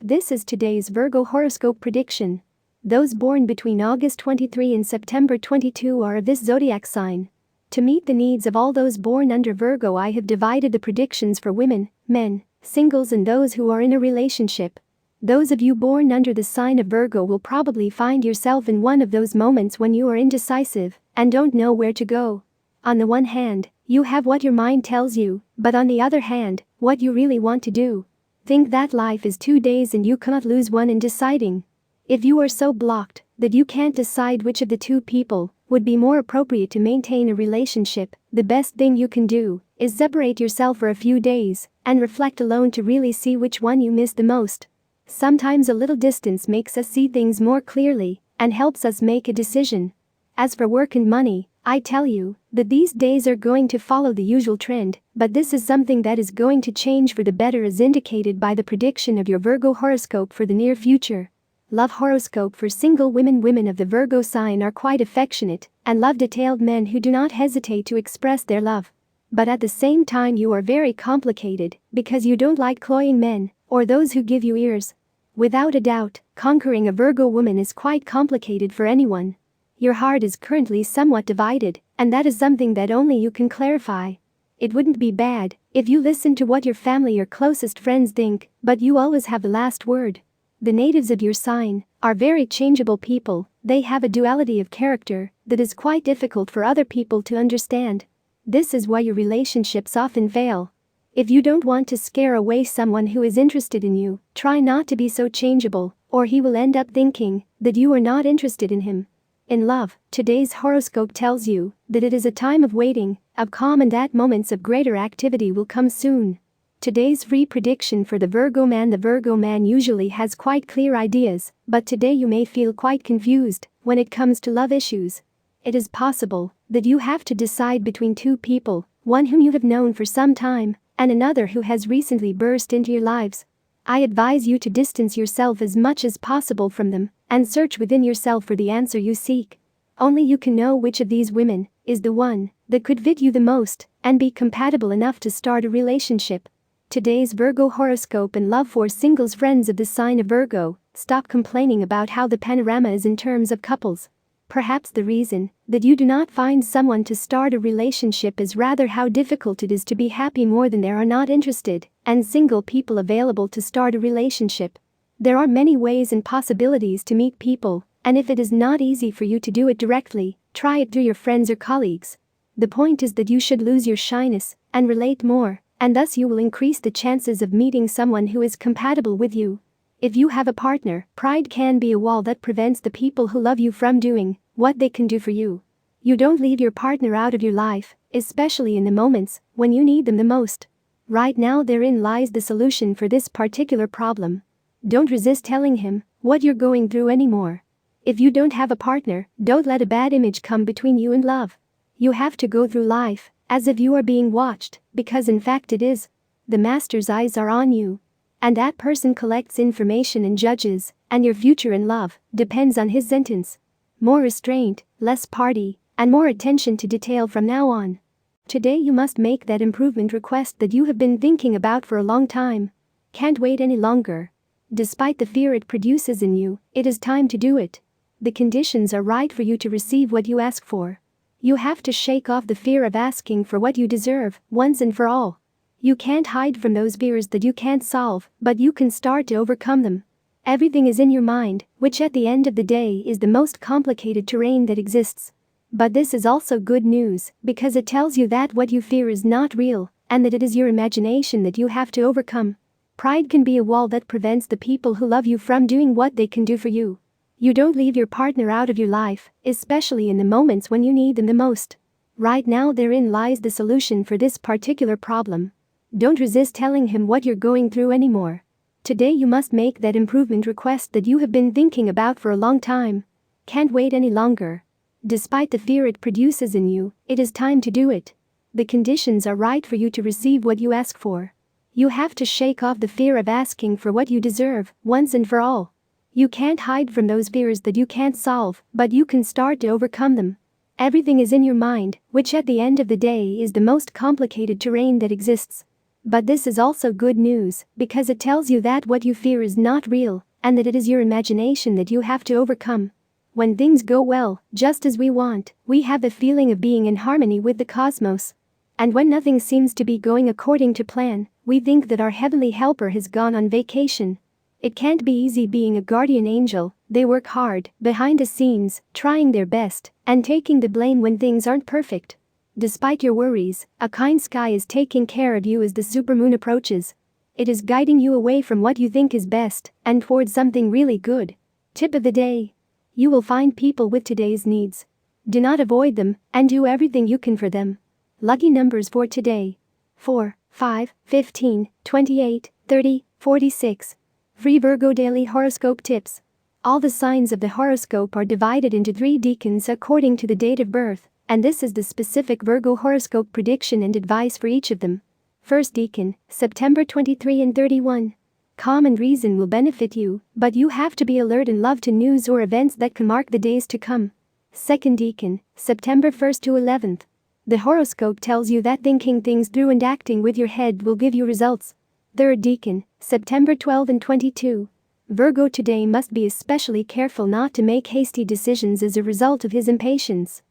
This is today's Virgo horoscope prediction. Those born between August 23 and September 22 are of this zodiac sign. To meet the needs of all those born under Virgo, I have divided the predictions for women, men, singles, and those who are in a relationship. Those of you born under the sign of Virgo will probably find yourself in one of those moments when you are indecisive and don't know where to go. On the one hand, you have what your mind tells you, but on the other hand, what you really want to do. Think that life is 2 days and you cannot lose one in deciding. If you are so blocked that you can't decide which of the two people would be more appropriate to maintain a relationship, the best thing you can do is separate yourself for a few days and reflect alone to really see which one you miss the most. Sometimes a little distance makes us see things more clearly and helps us make a decision. As for work and money, I tell you that these days are going to follow the usual trend, but this is something that is going to change for the better as indicated by the prediction of your Virgo horoscope for the near future. Love horoscope for single women. Women of the Virgo sign are quite affectionate and love detailed men who do not hesitate to express their love. But at the same time you are very complicated because you don't like cloying men or those who give you ears. Without a doubt, conquering a Virgo woman is quite complicated for anyone. Your heart is currently somewhat divided, and that is something that only you can clarify. It wouldn't be bad if you listen to what your family or closest friends think, but you always have the last word. The natives of your sign are very changeable people. They have a duality of character that is quite difficult for other people to understand. This is why your relationships often fail. If you don't want to scare away someone who is interested in you, try not to be so changeable, or he will end up thinking that you are not interested in him. In love, today's horoscope tells you that it is a time of waiting, of calm, and that moments of greater activity will come soon. Today's free prediction for the Virgo man. The Virgo man usually has quite clear ideas, but today you may feel quite confused when it comes to love issues. It is possible that you have to decide between two people, one whom you have known for some time and another who has recently burst into your lives. I advise you to distance yourself as much as possible from them and search within yourself for the answer you seek. Only you can know which of these women is the one that could fit you the most and be compatible enough to start a relationship. Today's Virgo horoscope and love for singles. Friends of the sign of Virgo, stop complaining about how the panorama is in terms of couples. Perhaps the reason that you do not find someone to start a relationship is rather how difficult it is to be happy. More than there are not interested and single people available to start a relationship. There are many ways and possibilities to meet people, and if it is not easy for you to do it directly, try it through your friends or colleagues. The point is that you should lose your shyness and relate more, and thus you will increase the chances of meeting someone who is compatible with you. If you have a partner, pride can be a wall that prevents the people who love you from doing what they can do for you. You don't leave your partner out of your life, especially in the moments when you need them the most. Right now therein lies the solution for this particular problem. Don't resist telling him what you're going through anymore. If you don't have a partner, don't let a bad image come between you and love. You have to go through life as if you are being watched, because in fact it is. The master's eyes are on you. And that person collects information and judges, and your future in love depends on his sentence. More restraint, less party, and more attention to detail from now on. Today you must make that improvement request that you have been thinking about for a long time. Can't wait any longer. Despite the fear it produces in you, it is time to do it. The conditions are right for you to receive what you ask for. You have to shake off the fear of asking for what you deserve, once and for all. You can't hide from those fears that you can't solve, but you can start to overcome them. Everything is in your mind, which at the end of the day is the most complicated terrain that exists. But this is also good news, because it tells you that what you fear is not real, and that it is your imagination that you have to overcome. Pride can be a wall that prevents the people who love you from doing what they can do for you. You don't leave your partner out of your life, especially in the moments when you need them the most. Right now therein lies the solution for this particular problem. Don't resist telling him what you're going through anymore. Today you must make that improvement request that you have been thinking about for a long time. Can't wait any longer. Despite the fear it produces in you, it is time to do it. The conditions are right for you to receive what you ask for. You have to shake off the fear of asking for what you deserve, once and for all. You can't hide from those fears that you can't solve, but you can start to overcome them. Everything is in your mind, which at the end of the day is the most complicated terrain that exists. But this is also good news, because it tells you that what you fear is not real, and that it is your imagination that you have to overcome. When things go well, just as we want, we have the feeling of being in harmony with the cosmos. And when nothing seems to be going according to plan, we think that our heavenly helper has gone on vacation. It can't be easy being a guardian angel. They work hard, behind the scenes, trying their best, and taking the blame when things aren't perfect. Despite your worries, a kind sky is taking care of you as the supermoon approaches. It is guiding you away from what you think is best, and towards something really good. Tip of the day. You will find people with today's needs. Do not avoid them, and do everything you can for them. Lucky numbers for today: 4, 5, 15, 28, 30, 46. Free Virgo Daily Horoscope Tips. All the signs of the horoscope are divided into 3 decans according to the date of birth, and this is the specific Virgo horoscope prediction and advice for each of them. First decan, September 23 and 31. Calm and reason will benefit you, but you have to be alert and love to news or events that can mark the days to come. Second decan, September 1st to 11th. The horoscope tells you that thinking things through and acting with your head will give you results. Third decan, September 12 and 22. Virgo today must be especially careful not to make hasty decisions as a result of his impatience.